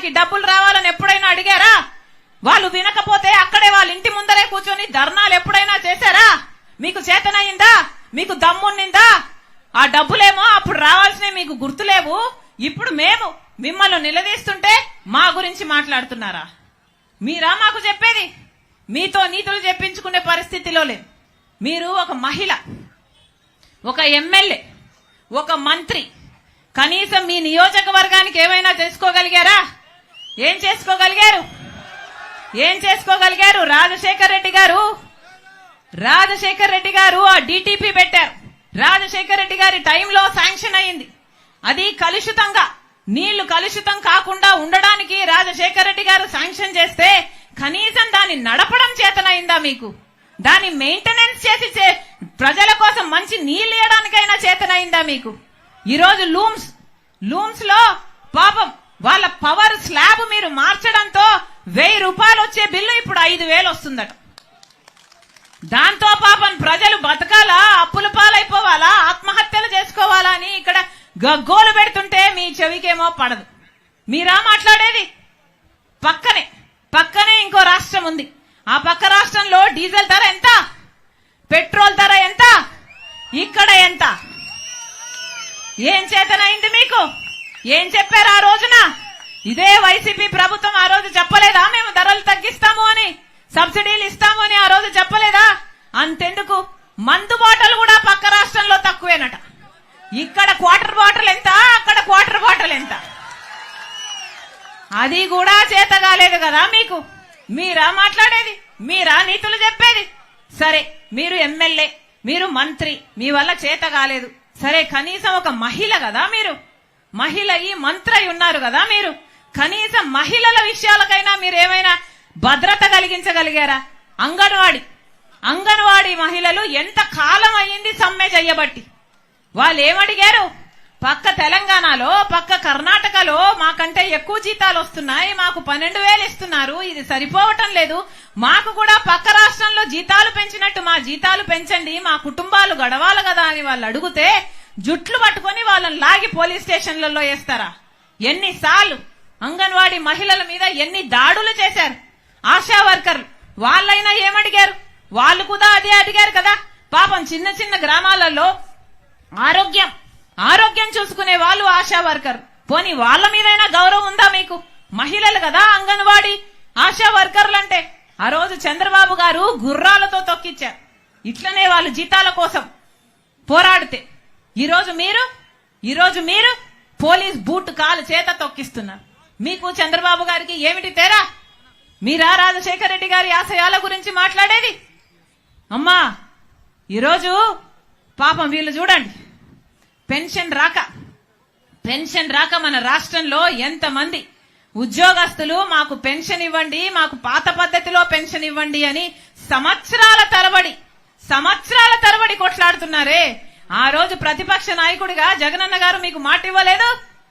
వాళ్ళకి డబ్బులు రావాలని ఎప్పుడైనా అడిగారా? వాళ్ళు వినకపోతే అక్కడే వాళ్ళ ఇంటి ముందరే కూర్చొని ధర్నాలు ఎప్పుడైనా చేశారా? మీకు చేతనయిందా? మీకు దమ్మున్నిందా? ఆ డబ్బులేమో అప్పుడు రావాల్సినవి మీకు గుర్తులేవు. ఇప్పుడు మేము మిమ్మల్ని నిలదీస్తుంటే మా గురించి మాట్లాడుతున్నారా? మీరా మాకు చెప్పేది? మీతో నీతులు చెప్పించుకునే పరిస్థితిలో లేదు. మీరు ఒక మహిళ, ఒక ఎమ్మెల్యే, ఒక మంత్రి, కనీసం మీ నియోజకవర్గానికి ఏమైనా చేసుకోగలిగారా? ఏం చేసుకోగలిగారు? రాజశేఖర్ రెడ్డి గారు ఆ డిటిపి పెట్టారు. రాజశేఖర్ రెడ్డి గారి టైంలో శాంక్షన్ అయింది. అది కలుషితంగా, నీళ్లు కలుషితం కాకుండా ఉండడానికి రాజశేఖర్ రెడ్డి గారు శాంక్షన్ చేస్తే కనీసం దాన్ని నడపడం చేతనైందా మీకు? దాన్ని మెయింటెనెన్స్ చేసి ప్రజల కోసం మంచి నీళ్లు ఇవ్వడానికైనా చేతనైందా మీకు? ఈరోజు లూమ్స్ లో పాపం వాళ్ళ పవర్ స్లాబ్ మీరు మార్చడంతో 1000 రూపాయలు వచ్చే బిల్లు ఇప్పుడు 5000 వస్తుందట. దాంతో పాపం ప్రజలు బతకాలా, అప్పుల పాలైపోవాలా, ఆత్మహత్యలు చేసుకోవాలా అని ఇక్కడ గగ్గోలు పెడుతుంటే మీ చెవికేమో పడదు. మీరా మాట్లాడేది? పక్కనే ఇంకో రాష్ట్రం ఉంది. ఆ పక్క రాష్ట్రంలో డీజిల్ ధర ఎంత, పెట్రోల్ ధర ఎంత, ఇక్కడ ఎంత? ఏం చేతనైంది మీకు? ఏం చెప్పారు ఆ రోజున? ఇదే వైసీపీ ప్రభుత్వం ఆ రోజు చెప్పలేదా మేము ధరలు తగ్గిస్తాము అని, సబ్సిడీలు ఇస్తాము అని ఆ రోజు చెప్పలేదా? అంతెందుకు, మందు బాటలు కూడా పక్క రాష్ట్రంలో తక్కువేనట. ఇక్కడ క్వార్టర్ బాటిల్ ఎంత, అక్కడ క్వార్టర్ బాటిల్ ఎంత? అది కూడా చేత కాలేదు కదా మీకు? మీరా మాట్లాడేది? మీరా నీతులు చెప్పేది? సరే, మీరు ఎమ్మెల్యే, మీరు మంత్రి, మీ వల్ల చేత కాలేదు. సరే, కనీసం ఒక మహిళ కదా మీరు, మహిళ ఈ మంత్రి ఉన్నారు కదా మీరు, కనీసం మహిళల విషయాలకైనా మీరు ఏమైనా భద్రత కలిగించగలిగారా? అంగన్వాడీ మహిళలు ఎంత కాలం అయ్యింది సమ్మె చెయ్యబట్టి. వాళ్ళు ఏమడిగారు? పక్క తెలంగాణలో, పక్క కర్ణాటకలో మాకంటే ఎక్కువ జీతాలు వస్తున్నాయి, మాకు 12,000 ఇస్తున్నారు, ఇది సరిపోవటం లేదు, మాకు కూడా పక్క రాష్ట్రంలో జీతాలు పెంచినట్టు మా జీతాలు పెంచండి, మా కుటుంబాలు గడవాలి కదా అని వాళ్ళు అడిగితే జుట్లు పట్టుకొని వాళ్ళని లాగి పోలీస్ స్టేషన్లలో వేస్తారా? ఎన్నిసార్లు అంగన్వాడీ మహిళల మీద ఎన్ని దాడులు చేశారు ఆశా వర్కర్లు. వాళ్ళైనా ఏమడిగారు? వాళ్ళు కూడా అదే అడిగారు కదా. పాపం చిన్న చిన్న గ్రామాలలో ఆరోగ్యం చూసుకునే వాళ్ళు ఆశా వర్కర్. పోనీ వాళ్ళ మీదైనా గౌరవం ఉందా మీకు? మహిళలు కదా అంగన్వాడీ ఆశా వర్కర్లు అంటే. ఆ రోజు చంద్రబాబు గారు గుర్రాలతో తొక్కిచ్చారు ఇట్లనే వాళ్ళు జీతాల కోసం పోరాడితే. ఈరోజు మీరు పోలీస్ బూట్ కాలు చేత తొక్కిస్తున్నారు. మీకు చంద్రబాబు గారికి ఏమిటి తేడా? మీరా రాజశేఖర రెడ్డి గారి ఆశయాల గురించి మాట్లాడేది? అమ్మా, ఈరోజు పాపం వీళ్ళు చూడండి, పెన్షన్ రాక మన రాష్ట్రంలో ఎంతమంది ఉద్యోగస్తులు మాకు పెన్షన్ ఇవ్వండి, మాకు పాత పద్ధతిలో పెన్షన్ ఇవ్వండి అని సంవత్సరాల తరబడి కొట్లాడుతున్నారే. ఆ రోజు ప్రతిపక్ష నాయకుడిగా జగనన్న గారు మీకు మాట ఇవ్వలేదు?